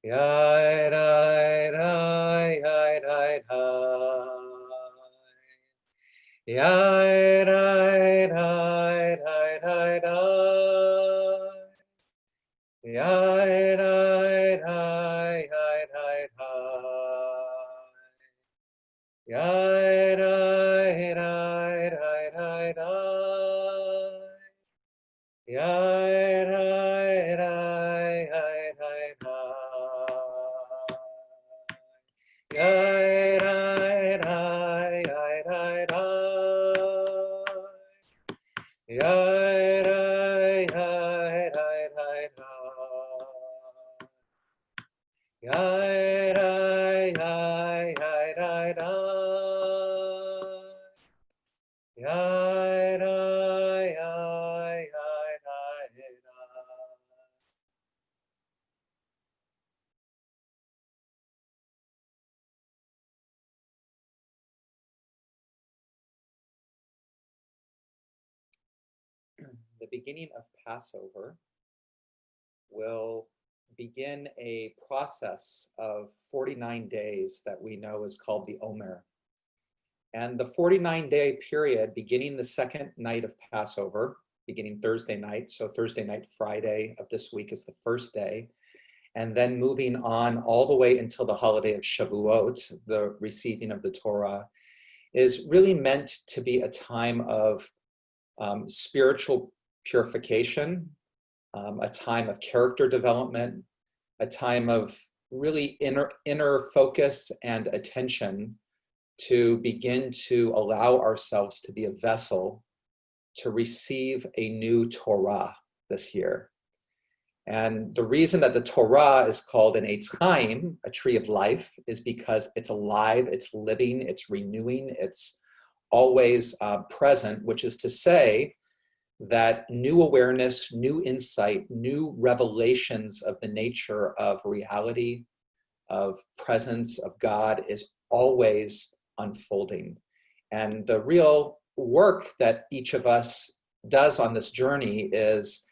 Yai dai dai yai dai dai. Yai dai dai dai dai dai. Yai dai dai yai dai dai. Yai dai dai dai dai dai. Yai dai dai yai dai dai. Yai dai dai yai dai dai. Yai dai yai dai dai dai. Yai dai yai yai dai dai. Yai dai yai yai dai dai. The beginning of Passover will begin a process of 49 days that we know is called the Omer. And the 49-day period, beginning the second night of Passover, beginning Thursday night, so Thursday night, Friday of this week is the first day, and then moving on all the way until the holiday of Shavuot, the receiving of the Torah, is really meant to be a time of spiritual purification, a time of character development, a time of really inner focus and attention to begin to allow ourselves to be a vessel to receive a new Torah this year. And the reason that the Torah is called an Eitz Chaim, a tree of life, is because it's alive, it's living, it's renewing, it's always present, which is to say that new awareness, new insight, new revelations of the nature of reality, of presence, of God is always unfolding. And the real work that each of us does on this journey is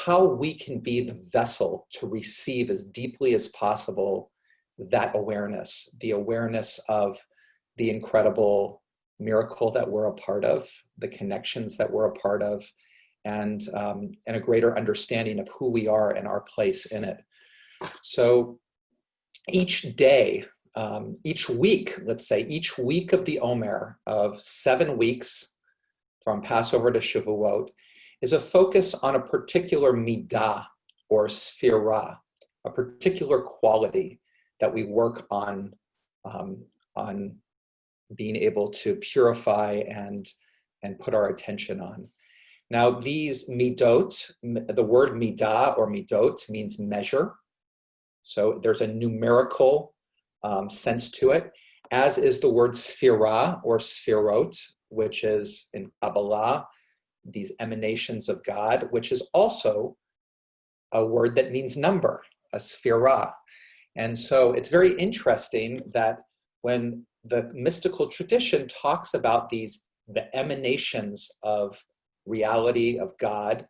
how we can be the vessel to receive as deeply as possible that awareness, the awareness of the incredible miracle that we're a part of, the connections that we're a part of, and a greater understanding of who we are and our place in it. So each day, each week, let's say, each week of the Omer of 7 weeks from Passover to Shavuot is a focus on a particular midah or sphira, a particular quality that we work on being able to purify and put our attention on. Now, these midot, the word midah or midot means measure. So there's a numerical sense to it, as is the word sphira or sphirot, which is in Kabbalah, these emanations of God, which is also a word that means number, a sphira. And so it's very interesting that when the mystical tradition talks about the emanations of reality, of God,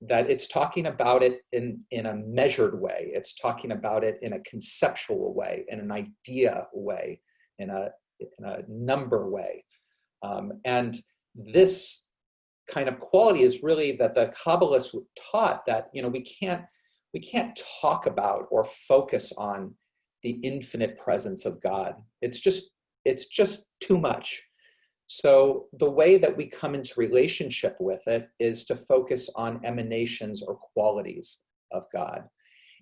that it's talking about it in a measured way. It's talking about it in a conceptual way, in an idea way, in a number way. And this kind of quality is really that the Kabbalists taught that, we can't talk about or focus on the infinite presence of God. It's just too much. So the way that we come into relationship with it is to focus on emanations or qualities of God.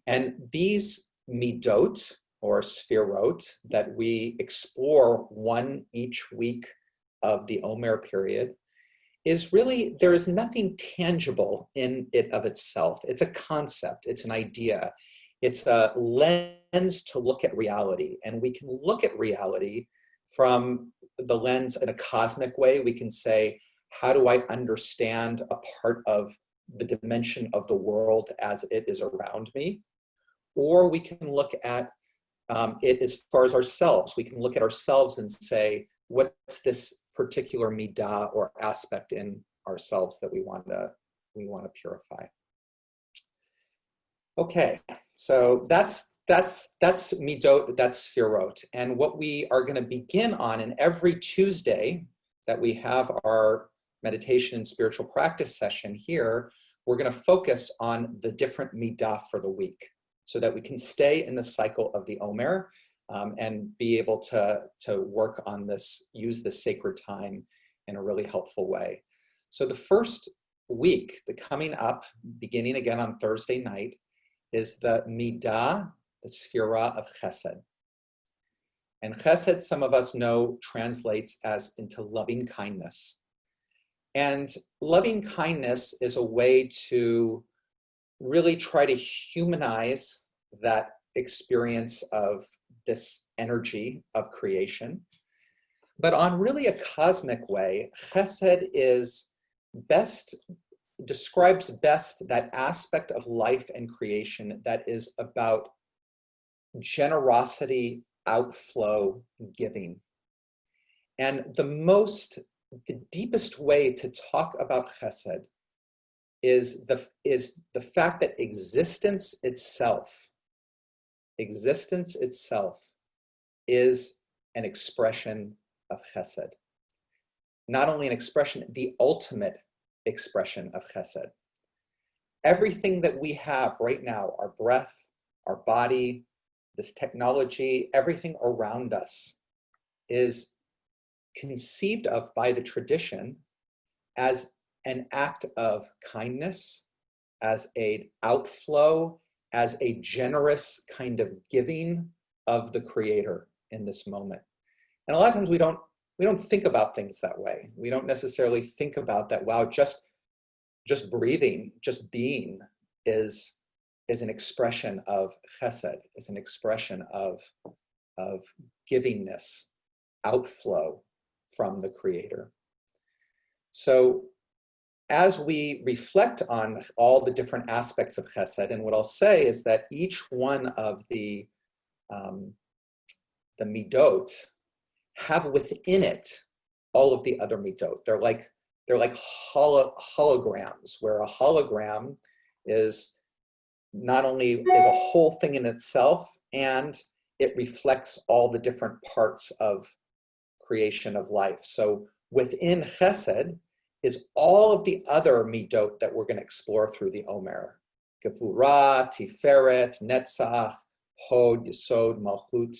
And these midot or sphirot that we explore one each week of the Omer period is really, there is nothing tangible in it of itself. It's a concept, it's an idea, it's a lens to look at reality. And we can look at reality from the lens in a cosmic way. We can say, how do I understand a part of the dimension of the world as it is around me? Or we can look at it as far as ourselves. We can look at ourselves and say, what's this particular midah or aspect in ourselves that we want to purify? Okay, so that's midot, that's sfirot, and what we are going to begin on, and every Tuesday that we have our meditation and spiritual practice session here, we're going to focus on the different midah for the week, so that we can stay in the cycle of the Omer and be able to work on this, use this sacred time in a really helpful way. So the first week, the coming up, beginning again on Thursday night, is the midah, the sphira of Chesed. And Chesed, some of us know, translates as into loving kindness. And loving kindness is a way to really try to humanize that experience of this energy of creation. But on really a cosmic way, Chesed is describes best that aspect of life and creation that is about generosity, outflow, giving. And the deepest way to talk about Chesed is the fact that existence itself is an expression of Chesed. Not only an expression, the ultimate expression of Chesed. Everything that we have right now, our breath, our body, this technology, everything around us is conceived of by the tradition as an act of kindness, as an outflow, as a generous kind of giving of the Creator in this moment. And a lot of times we don't think about things that way. We don't necessarily think about that, wow, just breathing, just being is an expression of chesed, is an expression of givingness, outflow from the Creator. So as we reflect on all the different aspects of chesed, and what I'll say is that each one of the midot have within it all of the other midot. They're like holograms, where a hologram is not only is a whole thing in itself, and it reflects all the different parts of creation of life. So within Chesed is all of the other midot that we're going to explore through the Omer. Gevurah, Tiferet, Netzach, Hod, Yesod, Malchut.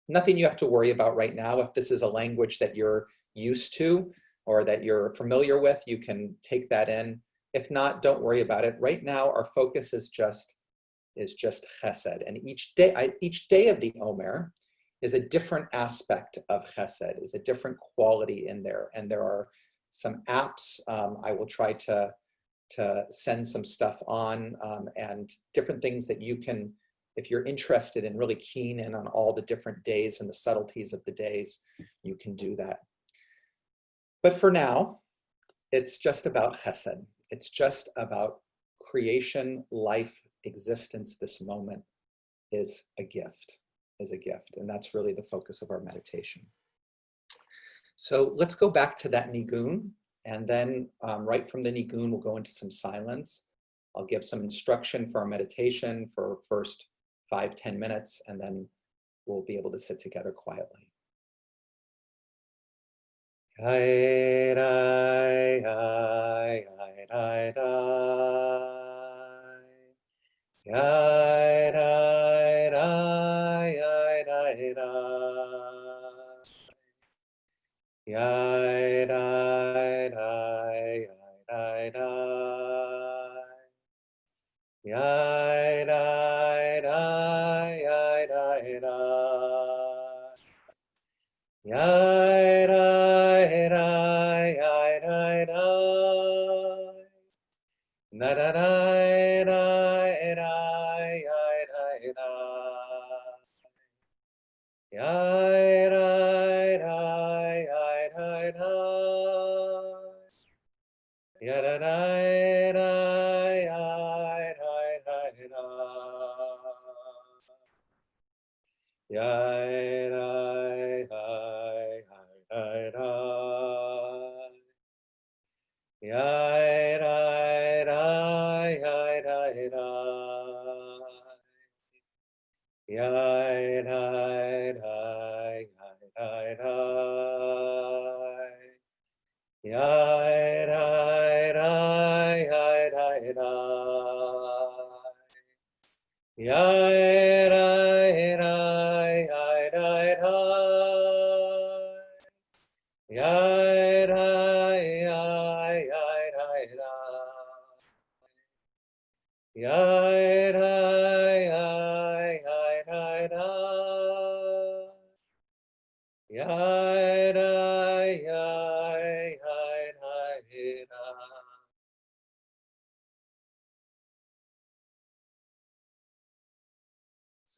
Nothing you have to worry about right now. If this is a language that you're used to or that you're familiar with, you can take that in. If not, don't worry about it. Right now, our focus is just Chesed. And each day of the Omer is a different aspect of Chesed, is a different quality in there. And there are some apps. I will try to send some stuff on and different things that you can, if you're interested and really keen in on all the different days and the subtleties of the days, you can do that. But for now, it's just about Chesed. It's just about creation, life, existence. This moment is a gift, and that's really the focus of our meditation. So let's go back to that nigun, and then right from the nigun, we'll go into some silence. I'll give some instruction for our meditation for first 5-10 minutes, and then we'll be able to sit together quietly.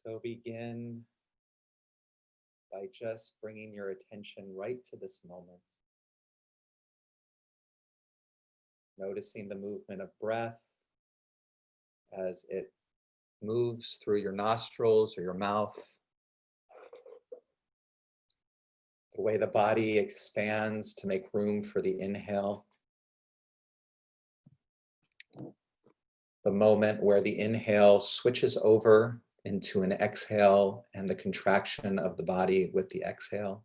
So begin by just bringing your attention right to this moment, noticing the movement of breath as it moves through your nostrils or your mouth, the way the body expands to make room for the inhale, the moment where the inhale switches over into an exhale and the contraction of the body with the exhale.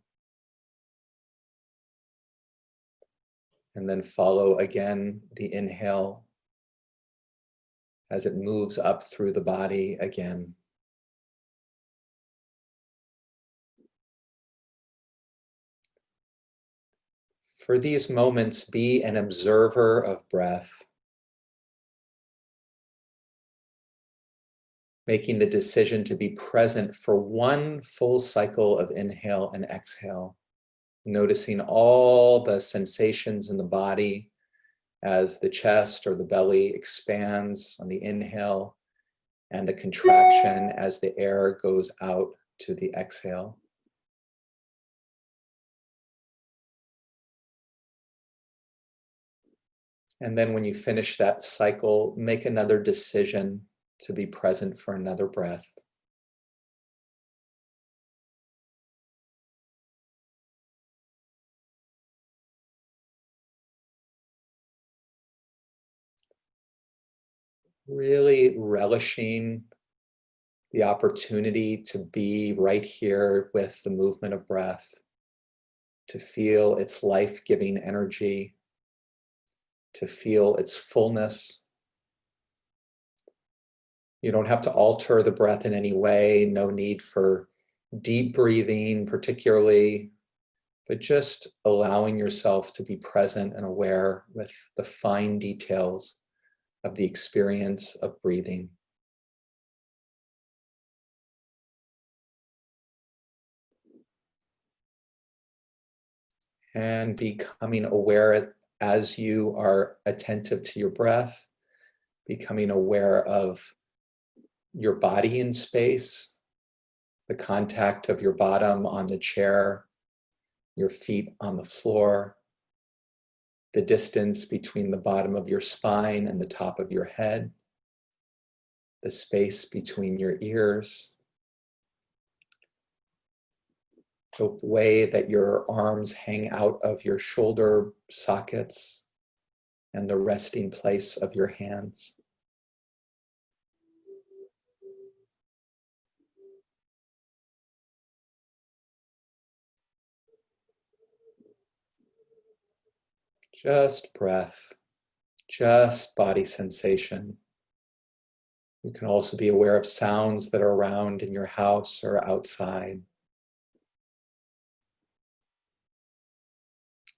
And then follow again the inhale as it moves up through the body again. For these moments, be an observer of breath, making the decision to be present for one full cycle of inhale and exhale, noticing all the sensations in the body as the chest or the belly expands on the inhale and the contraction as the air goes out to the exhale. And then when you finish that cycle, make another decision to be present for another breath. Really relishing the opportunity to be right here with the movement of breath, to feel its life-giving energy, to feel its fullness. You don't have to alter the breath in any way, no need for deep breathing particularly, but just allowing yourself to be present and aware with the fine details of the experience of breathing. And becoming aware as you are attentive to your breath, becoming aware of your body in space, the contact of your bottom on the chair, your feet on the floor, the distance between the bottom of your spine and the top of your head, the space between your ears, the way that your arms hang out of your shoulder sockets and the resting place of your hands. Just breath, just body sensation. You can also be aware of sounds that are around in your house or outside.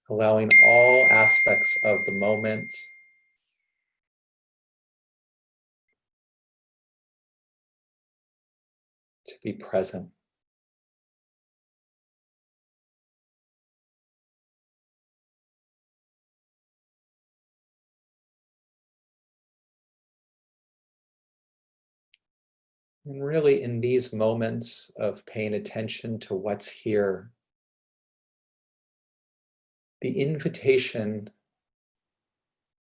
Allowing all aspects of the moment to be present. And really, in these moments of paying attention to what's here, the invitation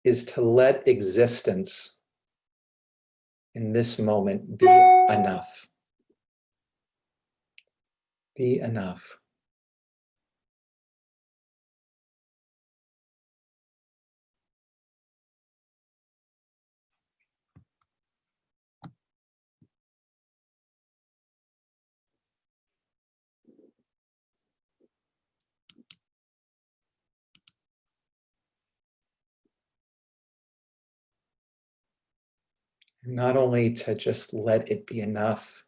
is to let existence in this moment be enough. Be enough. Not only to just let it be enough,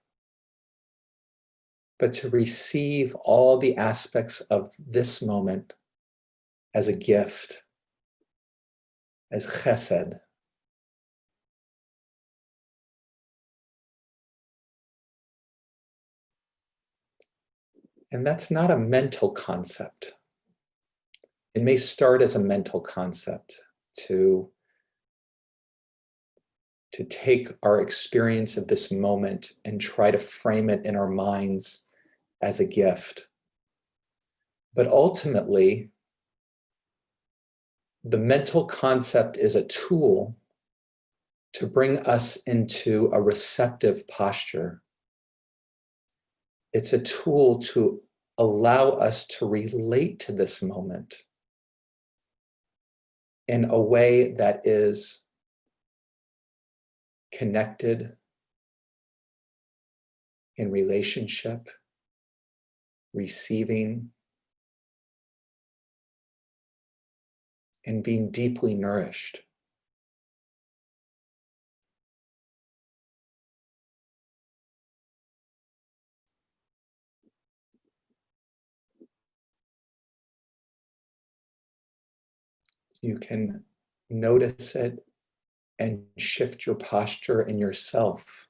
but to receive all the aspects of this moment as a gift, as chesed. And that's not a mental concept. It may start as a mental concept to take our experience of this moment and try to frame it in our minds as a gift. But ultimately, the mental concept is a tool to bring us into a receptive posture. It's a tool to allow us to relate to this moment in a way that is connected, in relationship, receiving, and being deeply nourished. You can notice it and shift your posture in yourself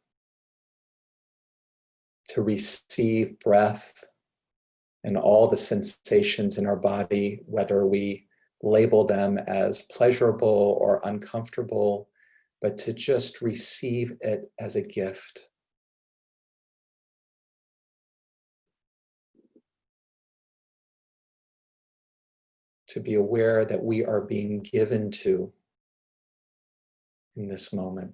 to receive breath and all the sensations in our body, whether we label them as pleasurable or uncomfortable, but to just receive it as a gift. To be aware that we are being given to in this moment.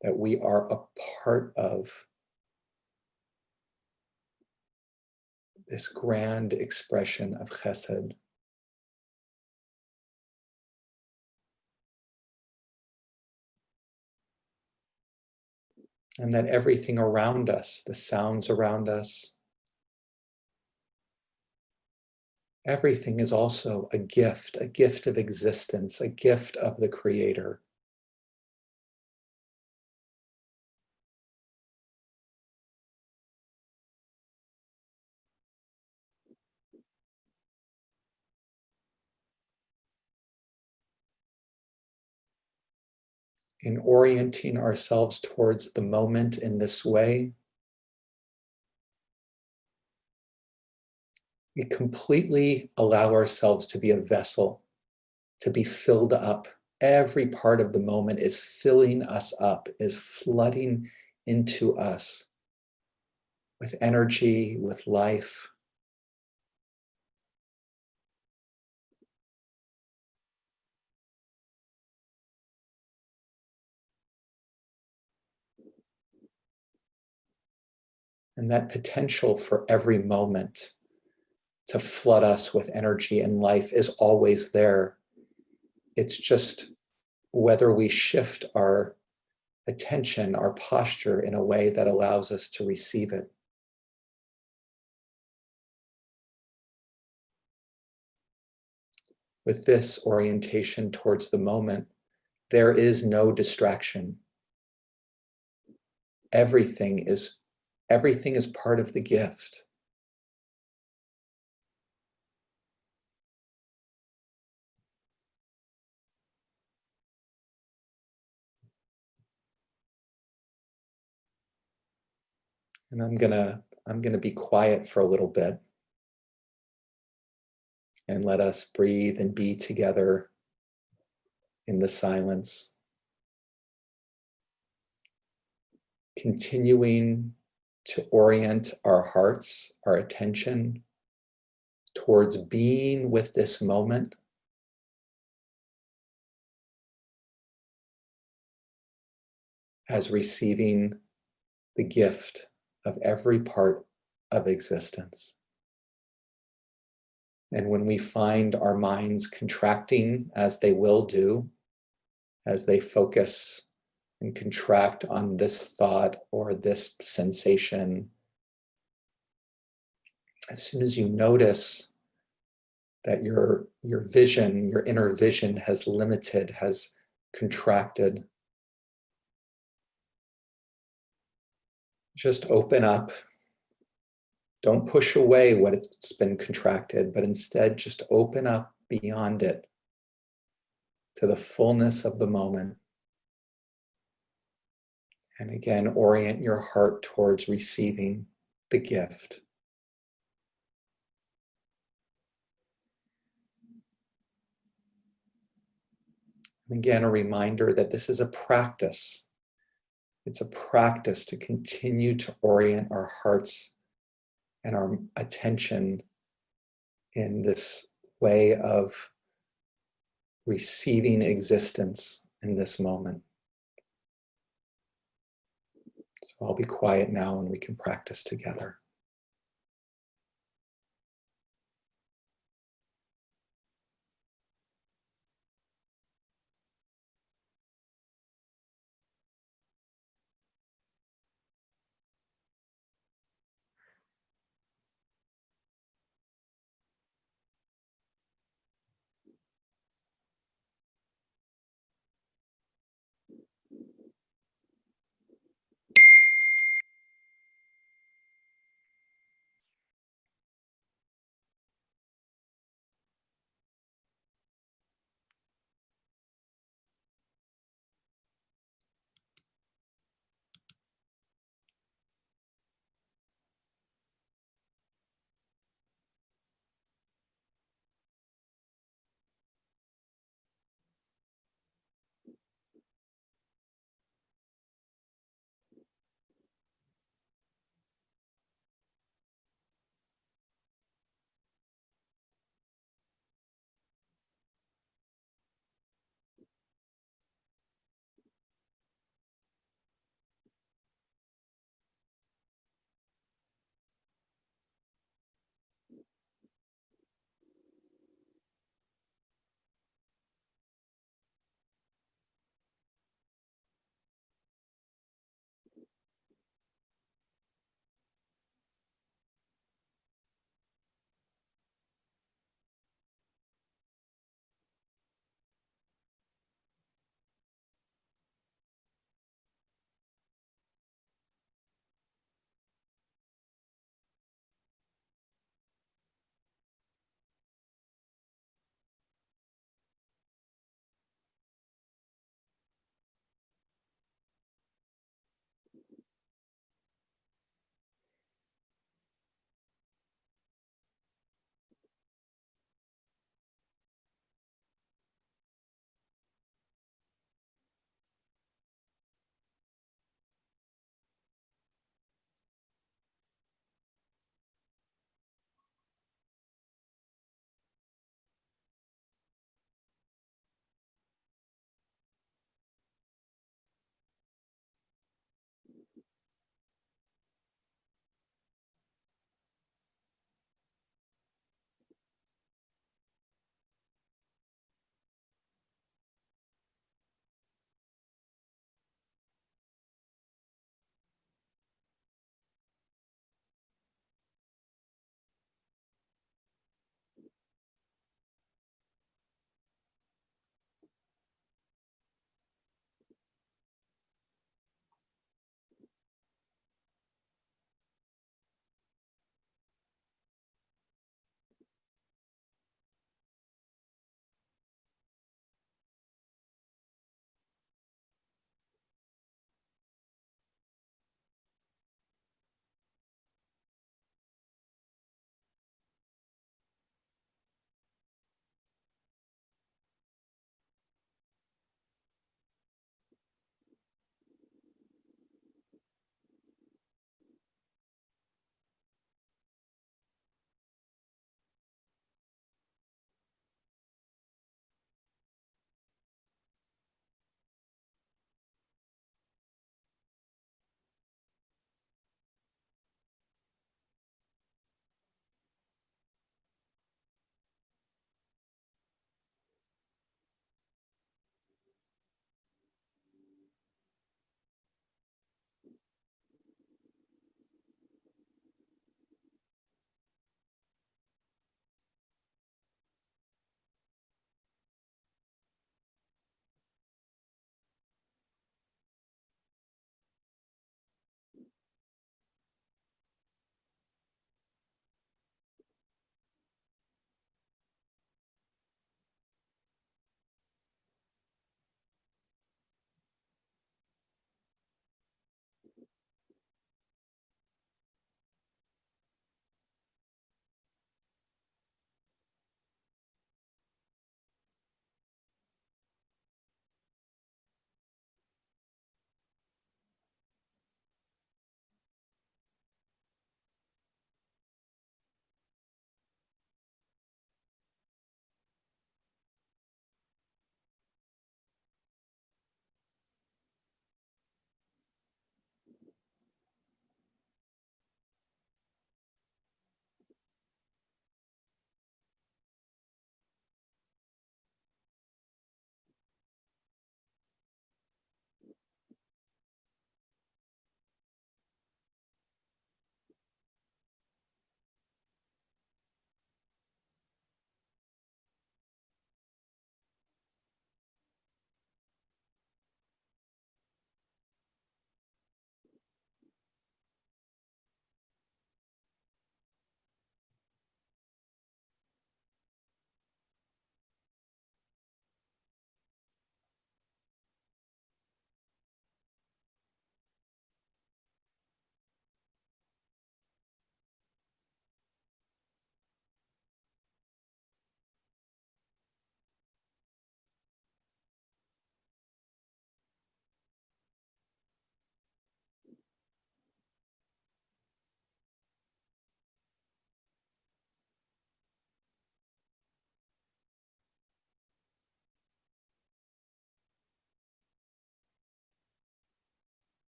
That we are a part of this grand expression of chesed. And that everything around us, the sounds around us, everything is also a gift of existence, a gift of the Creator. In orienting ourselves towards the moment in this way, we completely allow ourselves to be a vessel, to be filled up. Every part of the moment is filling us up, is flooding into us with energy, with life. And that potential for every moment to flood us with energy and life is always there. It's just whether we shift our attention, our posture in a way that allows us to receive it. With this orientation towards the moment, there is no distraction. Everything is part of the gift. And I'm gonna be quiet for a little bit and let us breathe and be together in the silence. Continuing to orient our hearts, our attention towards being with this moment. As receiving the gift of every part of existence. And when we find our minds contracting, as they will do, as they focus and contract on this thought or this sensation, as soon as you notice that your vision, your inner vision has limited, has contracted. Just open up. Don't push away what it's been contracted, but instead just open up beyond it to the fullness of the moment. And again, orient your heart towards receiving the gift. And again, a reminder that this is a practice. It's a practice to continue to orient our hearts and our attention in this way of receiving existence in this moment. So I'll be quiet now and we can practice together.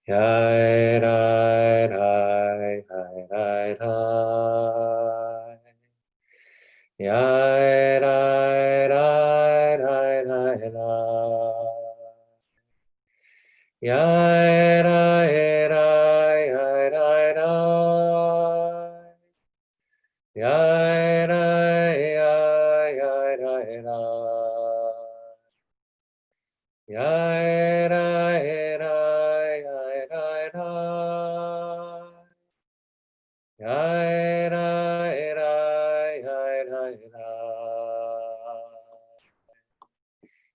Yai, dai, dai, dai, dai, dai. Yai, dai, dai, dai, dai, dai. Yai, dai, dai, dai, dai, dai. Yai, dai, yai, yai, dai, dai. Yai, dai, dai, yai, dai, dai. Yai, dai, dai, yai, dai, dai.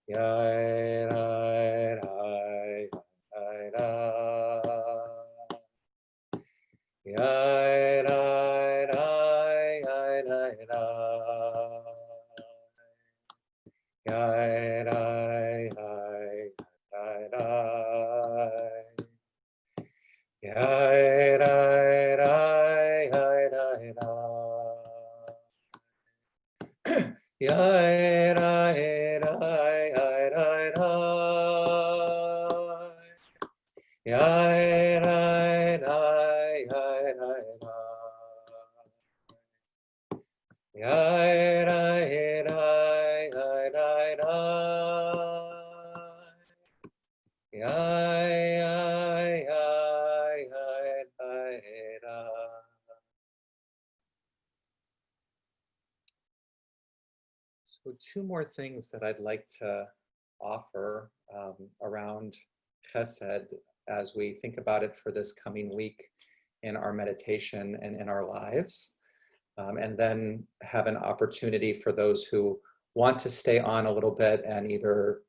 Yai, dai, dai, yai, dai. Yai, dai, dai, yai, dai, dai. Yai, dai, dai, dai, dai. Yai, dai, dai, yai, dai, dai. Yai, dai, dai, yai, dai, dai. Yai, dai, dai, yai, dai, dai. Yai, dai, dai, yai, dai, dai. Yai, yai, yai, yai, dai, dai. So two more things that I'd like to offer around Chesed as we think about it for this coming week in our meditation and in our lives. And then have an opportunity for those who want to stay on a little bit and either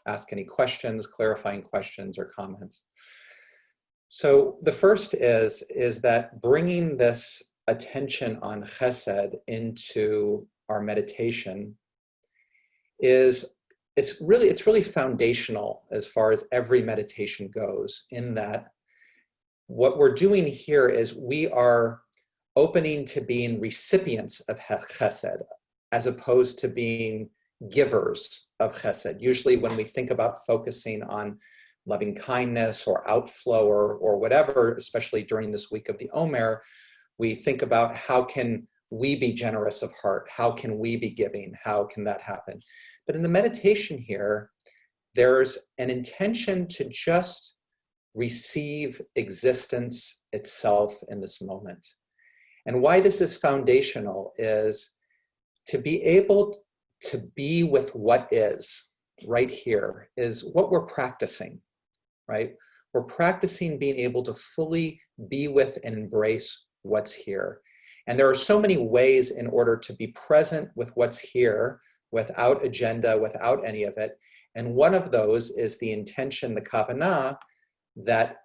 ask any questions, clarifying questions or comments. So the first is that bringing this attention on Chesed into our meditation it's really foundational as far as every meditation goes, in that what we're doing here is we are opening to being recipients of Chesed as opposed to being givers of Chesed. Usually when we think about focusing on loving kindness or outflow or whatever, especially during this week of the Omer, we think about how can we be generous of heart? How can we be giving? How can that happen? But in the meditation here, there's an intention to just receive existence itself in this moment. And why this is foundational is to be able to be with what is right here is what we're practicing, right? We're practicing being able to fully be with and embrace what's here. And there are so many ways in order to be present with what's here without agenda, without any of it. And one of those is the intention, the kavanah, that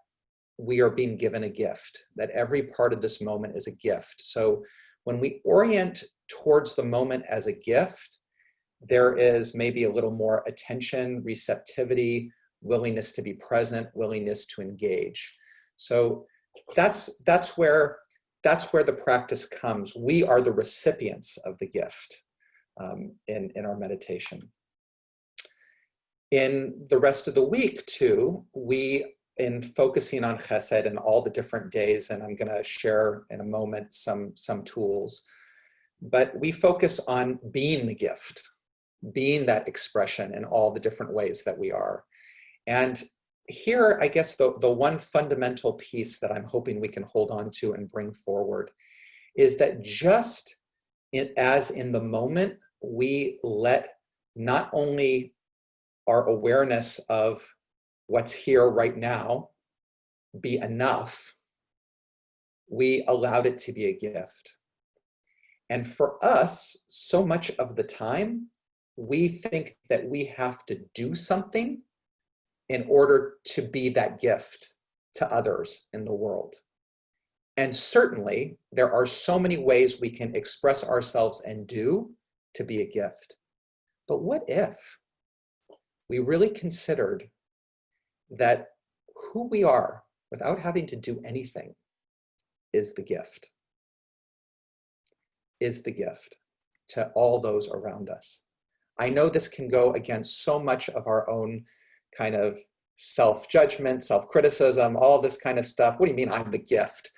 we are being given a gift, that every part of this moment is a gift. So when we orient towards the moment as a gift, there is maybe a little more attention, receptivity, willingness to be present, willingness to engage. So that's where the practice comes. We are the recipients of the gift in our meditation. In the rest of the week too, in focusing on Chesed and all the different days, and I'm going to share in a moment some tools, but we focus on being the gift, being that expression in all the different ways that we are. And here, I guess the one fundamental piece that I'm hoping we can hold on to and bring forward is that just as in the moment, we let not only our awareness of what's here right now be enough, we allowed it to be a gift. And for us, so much of the time, we think that we have to do something in order to be that gift to others in the world. And certainly, there are so many ways we can express ourselves and do to be a gift. But what if we really considered that who we are without having to do anything is the gift, is the gift to all those around us. I know this can go against so much of our own kind of self-judgment, self-criticism, all this kind of stuff. What do you mean I'm the gift?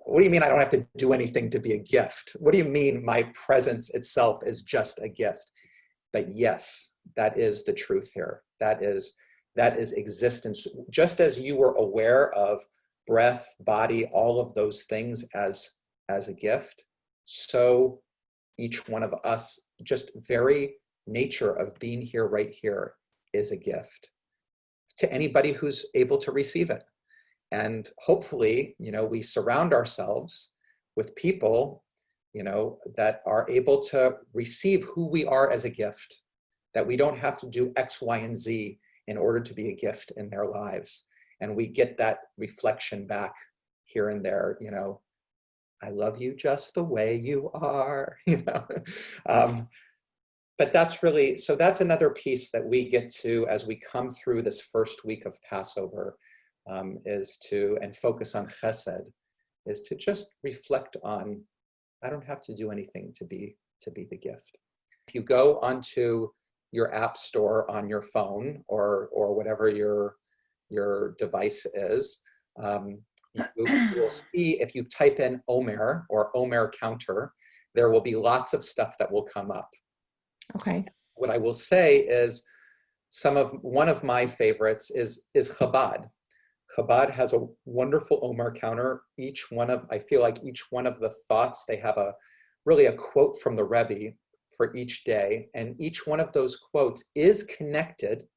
What do you mean I don't have to do anything to be a gift? What do you mean my presence itself is just a gift? But yes, that is the truth here. That is existence. Just as you were aware of breath, body, all of those things as a gift, so each one of us, just very nature of being here right here is a gift to anybody who's able to receive it. And hopefully, we surround ourselves with people, that are able to receive who we are as a gift, that we don't have to do X, Y, and Z in order to be a gift in their lives. And we get that reflection back here and there, I love you just the way you are, But that's really, so that's another piece that we get to as we come through this first week of Passover, is to, and focus on Chesed, is to just reflect on, I don't have to do anything to be the gift. If you go onto your app store on your phone or whatever your device is, you will see, if you type in Omer or Omer counter, there will be lots of stuff that will come up. Okay. What I will say is one of my favorites is Chabad. Chabad has a wonderful Omer counter. I feel like each one of the thoughts, they have really a quote from the Rebbe for each day. And each one of those quotes is connected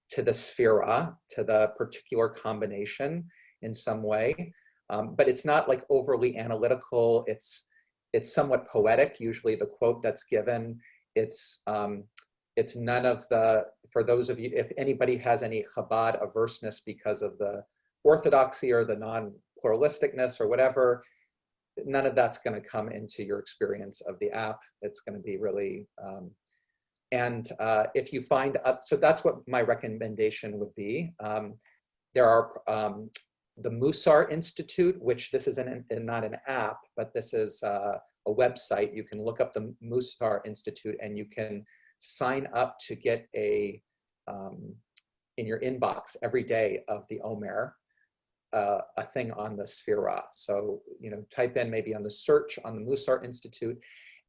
to the sphira, to the particular combination in some way. But it's not like overly analytical. It's somewhat poetic, usually the quote that's given. It's none of the, for those of you, if anybody has any Chabad averseness because of the orthodoxy or the non-pluralisticness or whatever, none of that's going to come into your experience of the app. It's going to be really, if you find up, so that's what my recommendation would be. There are the Musar Institute, which this is not an app, but this is a website. You can look up the Musar Institute and you can sign up to get in your inbox every day of the Omer, a thing on the Sphira. So, type in maybe on the search on the Musar Institute,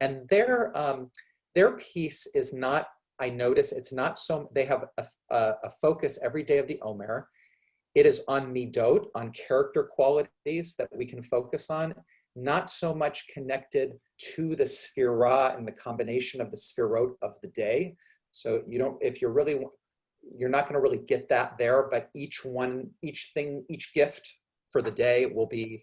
and their piece is not, I notice it's not so, they have a focus every day of the Omer. It is on midot, on character qualities that we can focus on, not so much connected to the sphira and the combination of the sphirot of the day. So you're not going to really get that there, but each gift for the day will be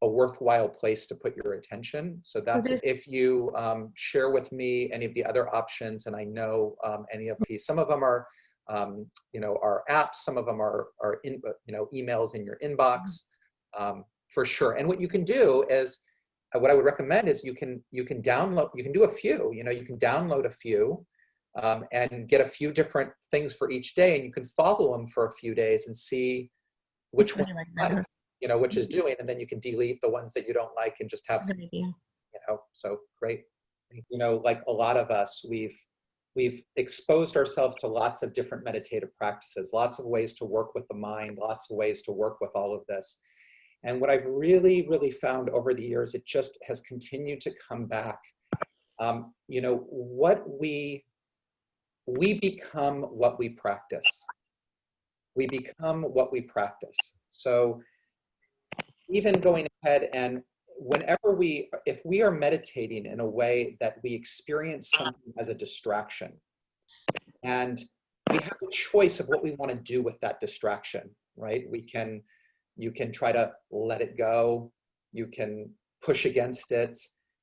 a worthwhile place to put your attention. So that's, if you share with me any of the other options, and I know any of these, some of them are, are apps, some of them are emails in your inbox, for sure. And what you can do is, what I would recommend is you can download, you can do a few, you can download a few, and get a few different things for each day, and you can follow them for a few days and see which one you like, which is doing, and then you can delete the ones that you don't like and just have, so great. Like a lot of us, we've exposed ourselves to lots of different meditative practices, lots of ways to work with the mind, lots of ways to work with all of this. And what I've really, really found over the years, it just has continued to come back. What we become what we practice. We become what we practice. So even going ahead and if we are meditating in a way that we experience something as a distraction, and we have a choice of what we want to do with that distraction, right? You can try to let it go. You can push against it.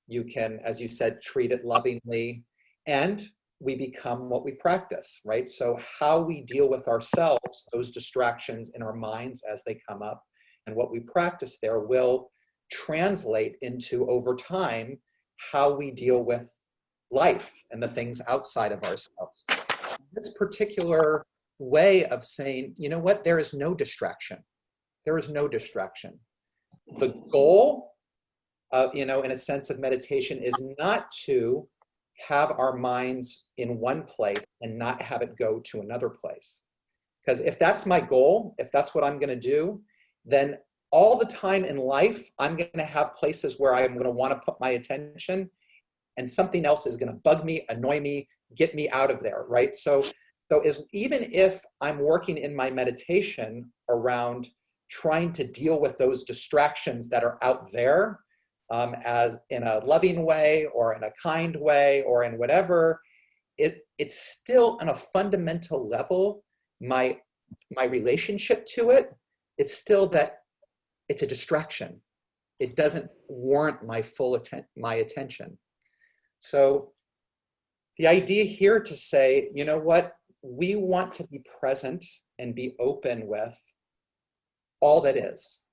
You can, as you said, treat it lovingly, and we become what we practice, right? So how we deal with ourselves, those distractions in our minds as they come up, and what we practice there will translate into, over time, how we deal with life and the things outside of ourselves. This particular way of saying, you know what, there is no distraction. There is no distraction. The goal, in a sense of meditation, is not to have our minds in one place and not have it go to another place. Because if that's my goal, if that's what I'm going to do, then all the time in life, I'm going to have places where I'm going to want to put my attention, and something else is going to bug me, annoy me, get me out of there, right? So even if I'm working in my meditation around trying to deal with those distractions that are out there, as in a loving way or in a kind way or in whatever, it's still on a fundamental level, my relationship to it is still that it's a distraction. It doesn't warrant my full my attention. So the idea here to say, you know what, we want to be present and be open with all that is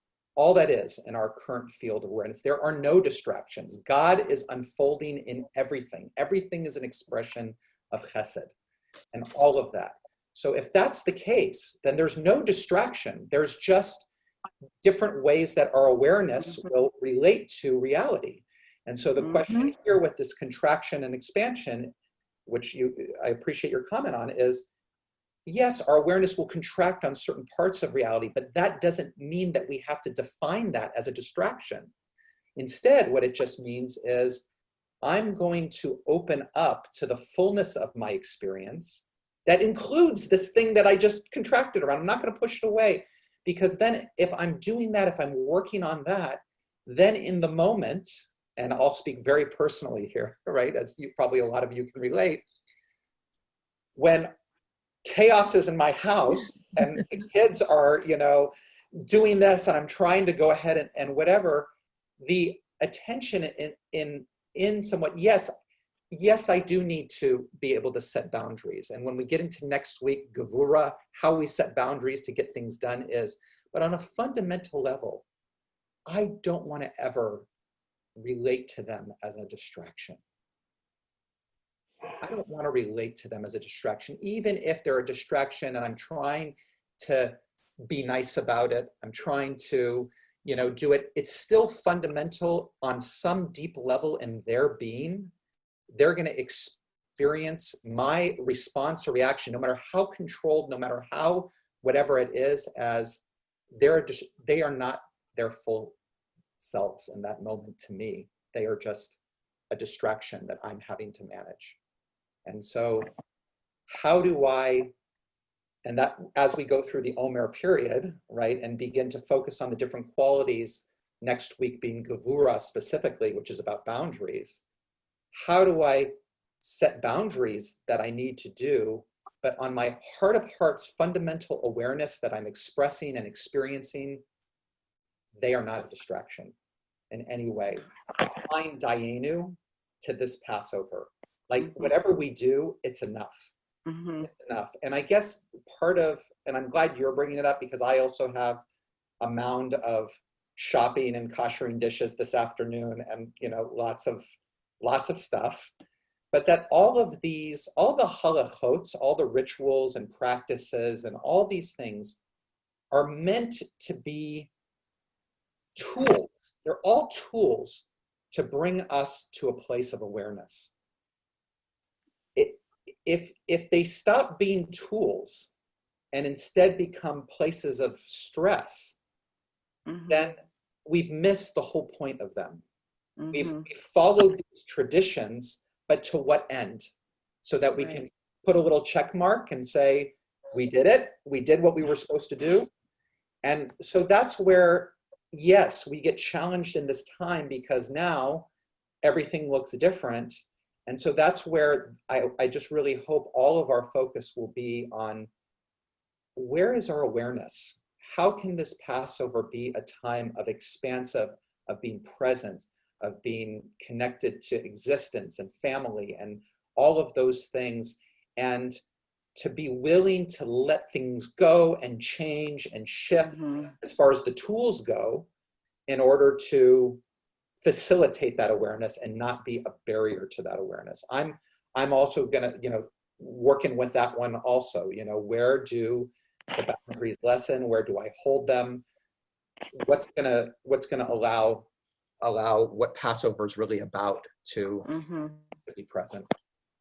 in our current field of awareness. There are no distractions. God is unfolding in everything. Everything is an expression of Chesed and all of that. So if that's the case, then there's no distraction. There's just different ways that our awareness will relate to reality. And so the question here with this contraction and expansion, which I appreciate your comment on, is yes, our awareness will contract on certain parts of reality, but that doesn't mean that we have to define that as a distraction. Instead, what it just means is I'm going to open up to the fullness of my experience that includes this thing that I just contracted around. I'm not going to push it away, because then if I'm doing that, if I'm working on that, then in the moment, and I'll speak very personally here, right, as probably a lot of you can relate, when chaos is in my house and the kids are, doing this and I'm trying to go ahead and whatever, the attention in somewhat, yes, I do need to be able to set boundaries. And when we get into next week, Gevura, how we set boundaries to get things done is, but on a fundamental level, I don't want to ever relate to them as a distraction. I don't want to relate to them as a distraction, even if they're a distraction and I'm trying to be nice about it. I'm trying to, do it. It's still fundamental on some deep level in their being. They're going to experience my response or reaction, no matter how controlled, no matter how whatever it is, as they are not their full selves in that moment to me. They are just a distraction that I'm having to manage. And so how do I, and that as we go through the Omer period, right, and begin to focus on the different qualities, next week being Gevura specifically, which is about boundaries, how do I set boundaries that I need to do, but on my heart of hearts, fundamental awareness that I'm expressing and experiencing, they are not a distraction in any way. Applying Dayenu to this Passover. Like whatever we do, it's enough. It's enough. And I guess part of, and I'm glad you're bringing it up because I also have a mound of shopping and koshering dishes this afternoon, and lots of stuff. But that all of these, all the halachot, all the rituals and practices and all these things are meant to be tools. They're all tools to bring us to a place of awareness. If they stop being tools and instead become places of stress, then we've missed the whole point of them. We've followed these traditions, but to what end? So that we can put a little check mark and say, we did it, we did what we were supposed to do. And so that's where, yes, we get challenged in this time because now everything looks different. And so that's where I just really hope all of our focus will be on, where is our awareness? How can this Passover be a time of expansive, of being present, of being connected to existence and family and all of those things, and to be willing to let things go and change and shift as far as the tools go in order to facilitate that awareness and not be a barrier to that awareness. I'm also gonna, working with that one also, where do the boundaries lessen? Where do I hold them? What's gonna allow what Passover is really about to to be present.